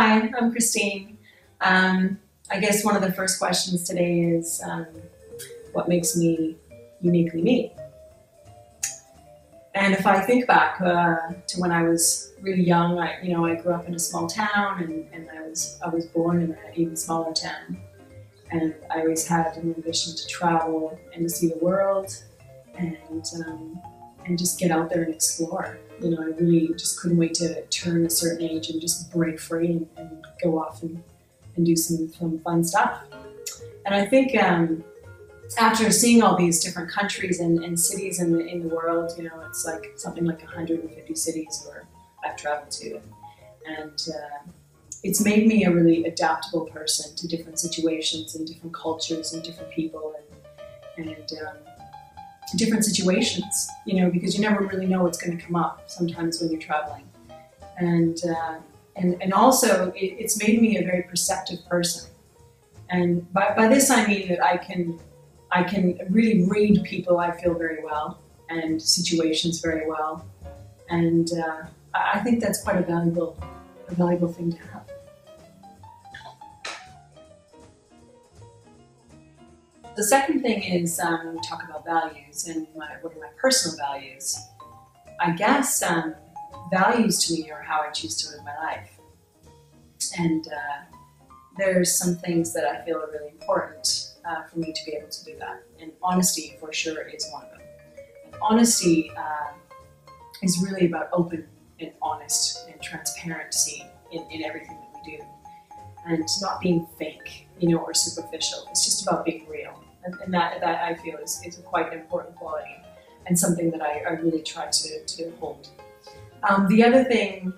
Hi, I'm Christine. I guess one of the first questions today is what makes me uniquely me? And if I think back to when I was really young, I grew up in a small town, and I was born in an even smaller town. And I always had an ambition to travel and to see the world, and just get out there and explore. I really just couldn't wait to turn a certain age and just break free and go off and do some fun stuff. And I think after seeing all these different countries and cities in the world, it's like something like 150 cities where I've traveled to, and it's made me a really adaptable person to different situations and different cultures and different people and different situations, because you never really know what's going to come up sometimes when you're traveling. And also it's made me a very perceptive person. And by this I mean that I can really read people I feel very well and situations very well. And I think that's quite a valuable thing to have. The second thing is when we talk about values and what are my personal values. I guess values to me are how I choose to live my life. And there's some things that I feel are really important for me to be able to do that. And honesty, for sure, is one of them. And honesty is really about open and honest and transparency in everything that we do. And not being fake, or superficial. It's just about being real. And that I feel is a quite important quality and something that I really try to hold. The other thing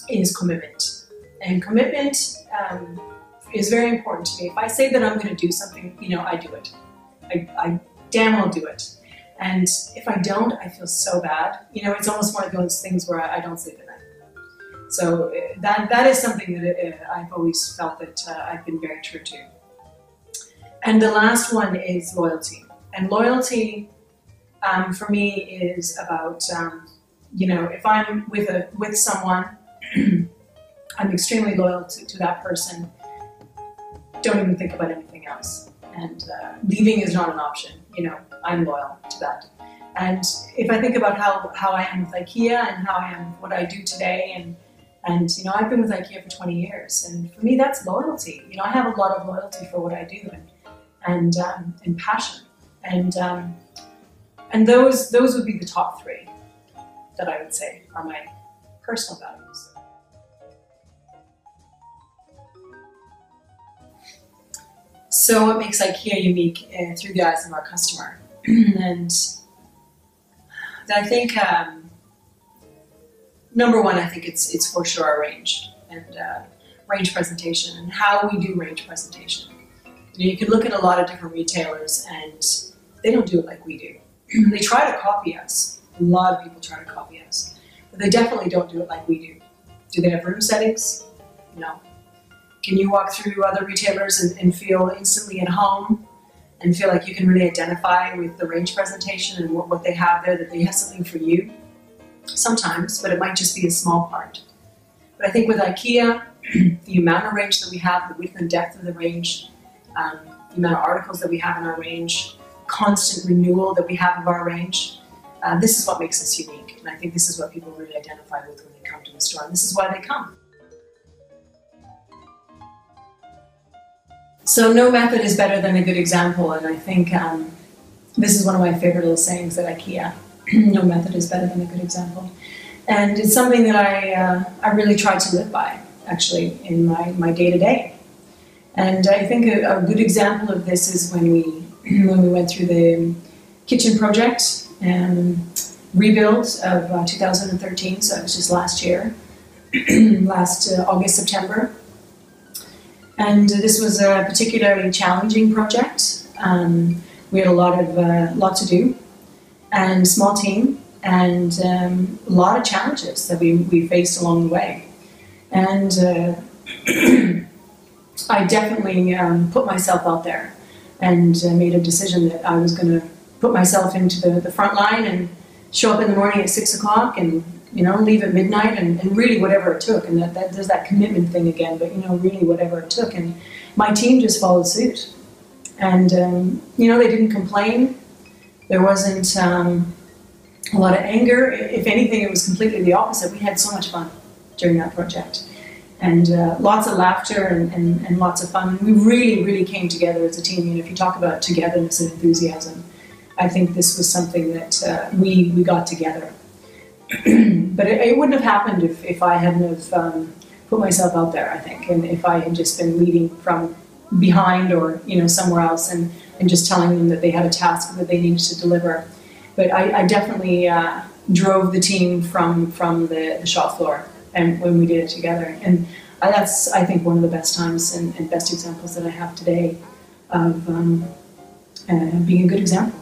is commitment. And commitment is very important to me. If I say that I'm going to do something, I do it. I damn well do it. And if I don't, I feel so bad. It's almost one of those things where I don't sleep at night. So that is something that I've always felt that I've been very true to. And the last one is loyalty. And loyalty for me is about, if I'm with someone, I'm extremely loyal to that person. Don't even think about anything else. And leaving is not an option. I'm loyal to that. And if I think about how I am with IKEA and how I am with what I do today, and I've been with IKEA for 20 years, and for me that's loyalty. I have a lot of loyalty for what I do and passion, and those would be the top three that I would say are my personal values. So what makes IKEA unique through the eyes of our customer? And I think number one, I think it's for sure our range and range presentation and how we do range presentation. You can look at a lot of different retailers and they don't do it like we do. They try to copy us. A lot of people try to copy us, but they definitely don't do it like we do. Do they have room settings? No. Can you walk through other retailers and feel instantly at home and feel like you can really identify with the range presentation and what they have there, that they have something for you? Sometimes, but it might just be a small part. But I think with IKEA, the amount of range that we have, the width and depth of the range, the amount of articles that we have in our range, constant renewal that we have of our range, this is what makes us unique. And I think this is what people really identify with when they come to the store. And this is why they come. So no method is better than a good example. And I think this is one of my favorite little sayings at IKEA. No method is better than a good example. And it's something that I really try to live by, actually, in my day-to-day. And I think a good example of this is when we went through the kitchen project rebuild of 2013, so it was just last year, last August, September. And this was a particularly challenging project. We had a lot to do, and small team, and a lot of challenges that we faced along the way. And I definitely put myself out there and made a decision that I was going to put myself into the front line and show up in the morning at 6 o'clock and you know, leave at midnight and really whatever it took. And that there's that commitment thing again, but, you know, really whatever it took. And my team just followed suit. And, you know, they didn't complain. There wasn't a lot of anger. If anything, it was completely the opposite. We had so much fun during that project. And lots of laughter and lots of fun. We really, really came together as a team. You know, if you talk about togetherness and enthusiasm, I think this was something that we got together. But it wouldn't have happened if I hadn't have put myself out there, I think, and if I had just been leading from behind or, you know, somewhere else and just telling them that they had a task that they needed to deliver. But I definitely drove the team from the shop floor, and when we did it together. And that's, I think, one of the best times and best examples that I have today of being a good example.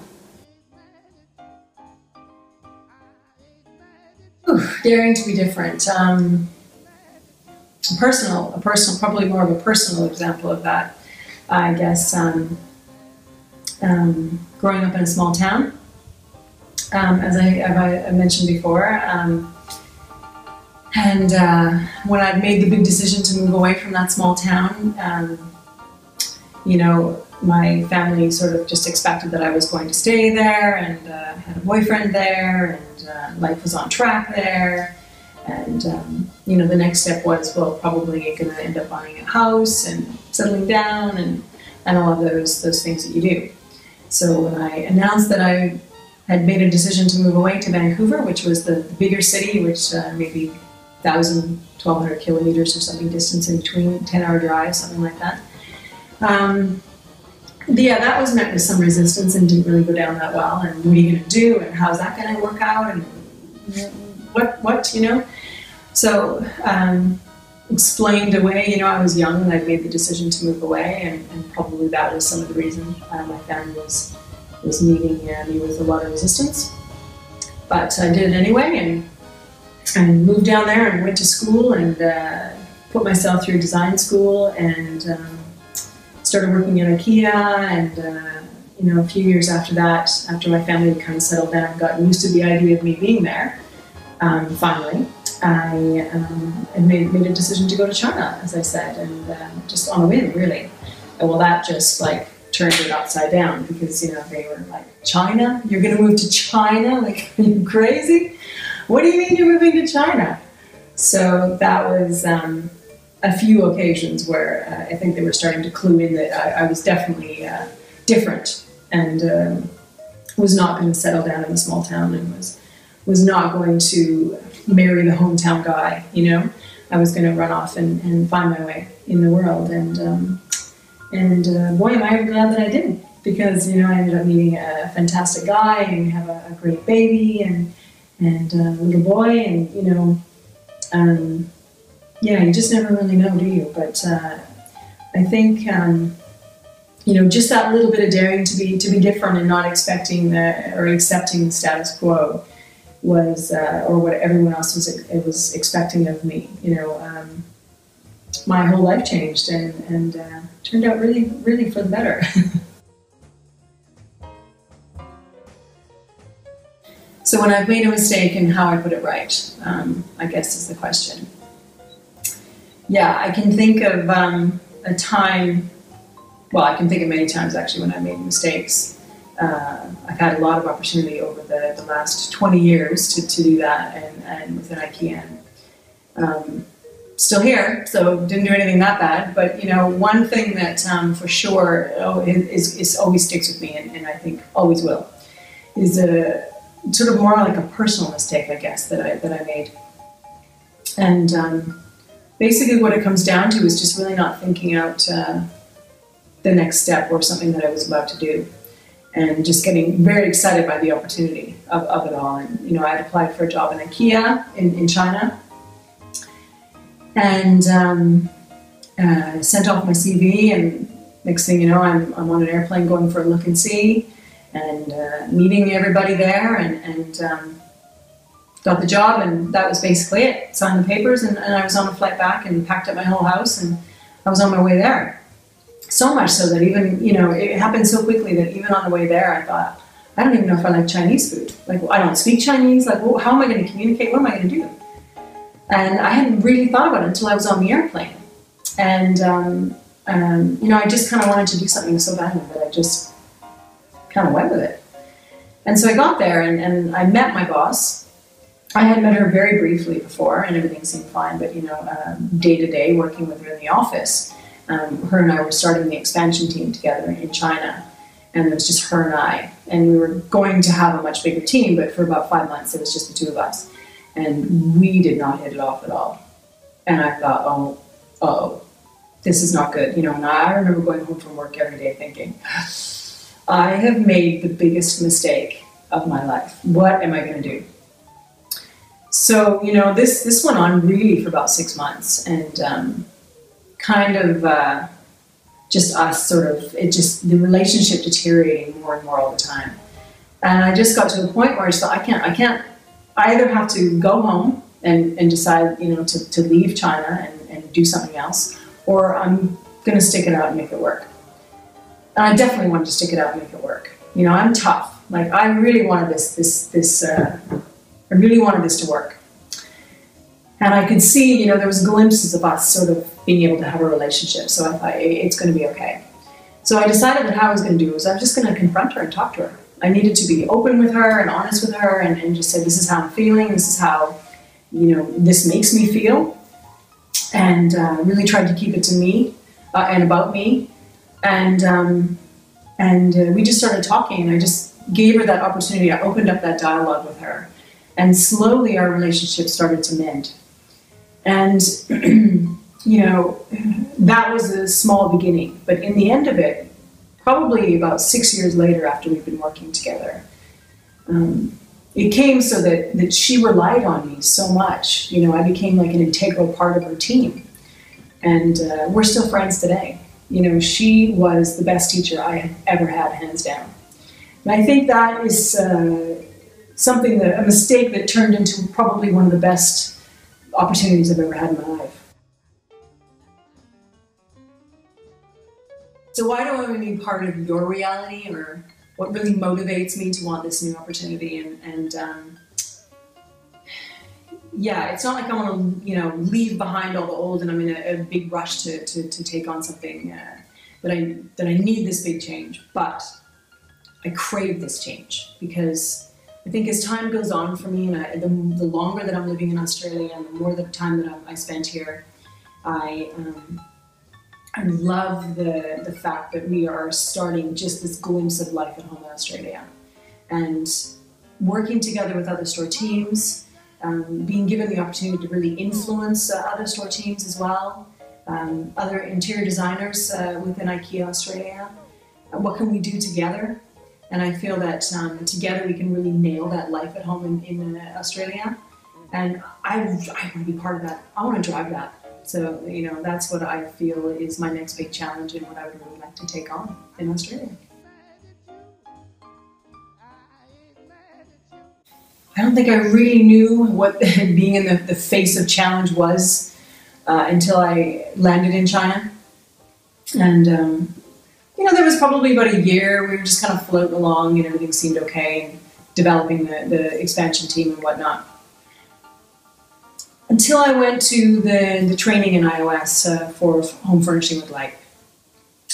Daring to be different. A personal, probably more of a personal example of that, I guess. Growing up in a small town, as I mentioned before, and when I made the big decision to move away from that small town, you know, my family sort of just expected that I was going to stay there, and had a boyfriend there, and life was on track there. And you know, the next step was, well, probably going to end up buying a house and settling down and all of those things that you do. So when I announced that I had made a decision to move away to Vancouver, which was the bigger city, which maybe 1,000, 1,200 kilometers or something distance in between, 10-hour drive, something like that. Yeah, that was met with some resistance and didn't really go down that well. And what are you going to do? And how's that going to work out? And what, you know? So explained away, you know, I was young and I'd made the decision to move away, and probably that was some of the reason my family was meeting me with a lot of resistance. But I did it anyway, and moved down there and went to school and put myself through design school, and started working at IKEA. And you know, a few years after that, after my family had kind of settled down and gotten used to the idea of me being there, finally, I made a decision to go to China, as I said, and just on a whim, really. And well, that just like turned it upside down, because, you know, they were like, China? You're going to move to China? Like, are you crazy? What do you mean you're moving to China? So that was a few occasions where I think they were starting to clue in that I was definitely different, and was not going to settle down in a small town, and was not going to marry the hometown guy, you know. I was going to run off and find my way in the world, and boy, am I glad that I didn't, because, you know, I ended up meeting a fantastic guy and have a great baby and a little boy, and, you know, yeah, you just never really know, do you? But I think, you know, just that little bit of daring to be different and not expecting or accepting the status quo was, or what everyone else was expecting of me. You know, my whole life changed and turned out really, really for the better. So when I've made a mistake, and how I put it right, I guess is the question. Yeah, I can think of a time, well, I can think of many times actually when I made mistakes. I've had a lot of opportunity over the last 20 years to do that, and within IKEA. Still here, so didn't do anything that bad. But, you know, one thing that for sure is always sticks with me, and I think always will, is a sort of more like a personal mistake, I guess, that I made. And basically what it comes down to is just really not thinking out the next step or something that I was about to do, and just getting very excited by the opportunity of it all. And, you know, I had applied for a job in IKEA in China, and sent off my CV, and next thing you know, I'm on an airplane going for a look and see, and meeting everybody there, and got the job, and that was basically it. Signed the papers, and I was on a flight back and packed up my whole house, and I was on my way there. So much so that even, you know, it happened so quickly that even on the way there, I thought, I don't even know if I like Chinese food. Like, I don't speak Chinese. Like, well, how am I going to communicate? What am I going to do? And I hadn't really thought about it until I was on the airplane. And, you know, I just kind of wanted to do something so badly that I just kind of went with it. And so I got there and I met my boss. I had met her very briefly before and everything seemed fine, but, you know, day to day working with her in the office, her and I were starting the expansion team together in China. And it was just her and I. And we were going to have a much bigger team, but for about 5 months, it was just the two of us. And we did not hit it off at all. And I thought, oh, uh-oh, this is not good. You know, and I remember going home from work every day thinking, I have made the biggest mistake of my life. What am I going to do? So, you know, this went on really for about 6 months. And kind of just us sort of, the relationship deteriorating more and more all the time. And I just got to a point where I just thought, I either have to go home and decide, you know, to leave China and do something else, or I'm going to stick it out and make it work. And I definitely wanted to stick it out and make it work. You know, I'm tough. Like, I really wanted I really wanted this to work. And I could see, you know, there was glimpses of us sort of being able to have a relationship. So I thought, it's going to be okay. So I decided that how I was going to do was I'm just going to confront her and talk to her. I needed to be open with her and honest with her and just say, this is how I'm feeling. This is how, you know, this makes me feel. And really tried to keep it to me and about me. And we just started talking, and I just gave her that opportunity. I opened up that dialogue with her. And slowly our relationship started to mend. And, you know, that was a small beginning. But in the end of it, probably about 6 years later after we've been working together, it came so that she relied on me so much. You know, I became like an integral part of her team. And we're still friends today. You know, she was the best teacher I have ever had, hands down. And I think that is a mistake that turned into probably one of the best opportunities I've ever had in my life. So why do I want to be part of your reality, or what really motivates me to want this new opportunity? Yeah, it's not like I want to, you know, leave behind all the old and I'm in a big rush to take on something that I need this big change, but I crave this change because I think as time goes on for me, and the longer that I'm living in Australia and the more the time that I spent here, I love the fact that we are starting just this glimpse of life at home in Australia. And working together with other store teams, being given the opportunity to really influence other store teams as well, other interior designers within IKEA Australia. What can we do together? And I feel that together we can really nail that life at home in Australia. And I want to be part of that. I want to drive that. So, you know, that's what I feel is my next big challenge and what I would really like to take on in Australia. I don't think I really knew what being in the face of challenge was until I landed in China. And, you know, there was probably about a year, we were just kind of floating along and everything seemed okay, and developing the expansion team and whatnot. Until I went to the training in iOS for home furnishing with light.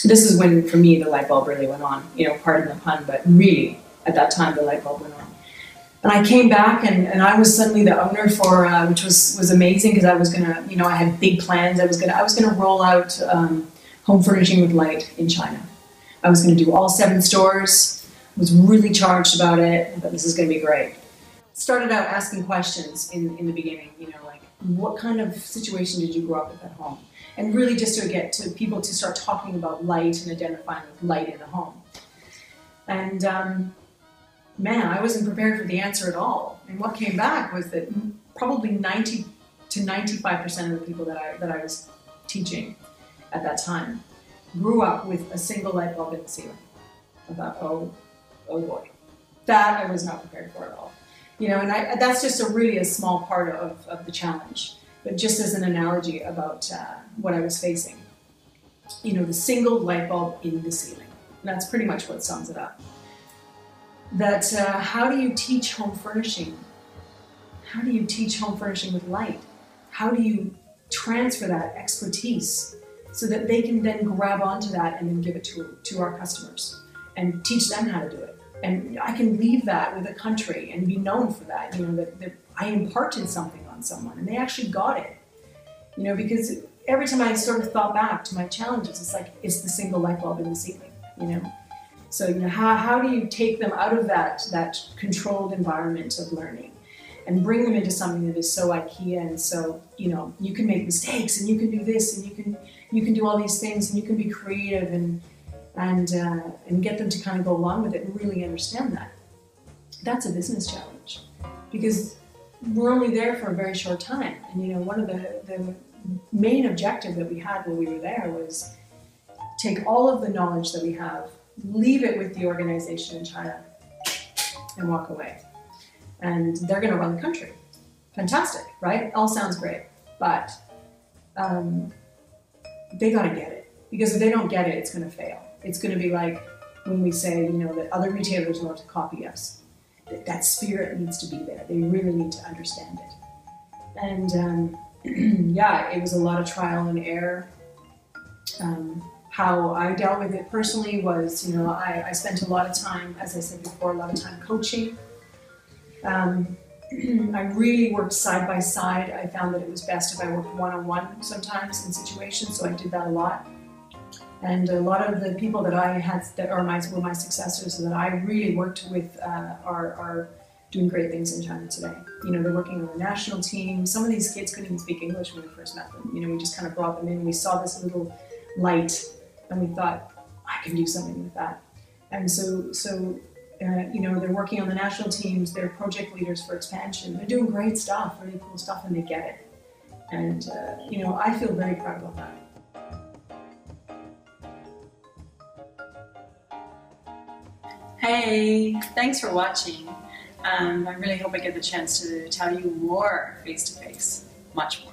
This is when, for me, the light bulb really went on. You know, pardon the pun, but really, at that time, the light bulb went on. And I came back, and I was suddenly the owner for, which was amazing because I was gonna, you know, I had big plans. I was gonna roll out home furnishing with light in China. I was gonna do all 7 stores. I was really charged about it. I thought this is gonna be great. Started out asking questions in the beginning, you know, like, what kind of situation did you grow up with at home? And really just to get to people to start talking about light and identifying with light in the home. And man, I wasn't prepared for the answer at all. And what came back was that probably 90 to 95% of the people that I was teaching at that time grew up with a single light bulb in the ceiling. I thought, oh boy, that I was not prepared for at all. You know, and that's just really a small part of the challenge, but just as an analogy about what I was facing. You know, the single light bulb in the ceiling. And that's pretty much what sums it up. that how do you teach home furnishing? How do you teach home furnishing with light? How do you transfer that expertise so that they can then grab onto that and then give it to our customers and teach them how to do it? And I can leave that with a country and be known for that, you know, that I imparted something on someone and they actually got it. You know, because every time I sort of thought back to my challenges, it's like, it's the single light bulb in the ceiling, you know? So, you know, how do you take them out of that controlled environment of learning and bring them into something that is so IKEA and so, you know, you can make mistakes and you can do this and you can do all these things and you can be creative and get them to kind of go along with it and really understand that. That's a business challenge because we're only there for a very short time. And, you know, one of the main objective that we had when we were there was take all of the knowledge that we have, leave it with the organization in China and walk away. And they're going to run the country. Fantastic, right? All sounds great. But they got to get it. Because if they don't get it, it's going to fail. It's going to be like when we say, you know, that other retailers love to copy us. That spirit needs to be there. They really need to understand it. And yeah, it was a lot of trial and error. How I dealt with it personally was, you know, I spent a lot of time, as I said before, a lot of time coaching. I really worked side by side. I found that it was best if I worked one-on-one sometimes in situations, so I did that a lot. And a lot of the people that I had that were my successors that I really worked with are doing great things in China today. You know, they're working on the national team. Some of these kids couldn't even speak English when we first met them. You know, we just kind of brought them in. We saw this little light and we thought, I can do something with that. And so you know, they're working on the national teams. They're project leaders for expansion. They're doing great stuff, really cool stuff, and they get it. And, you know, I feel very proud about that. Hey, thanks for watching. I really hope I get the chance to tell you more face-to-face, much more.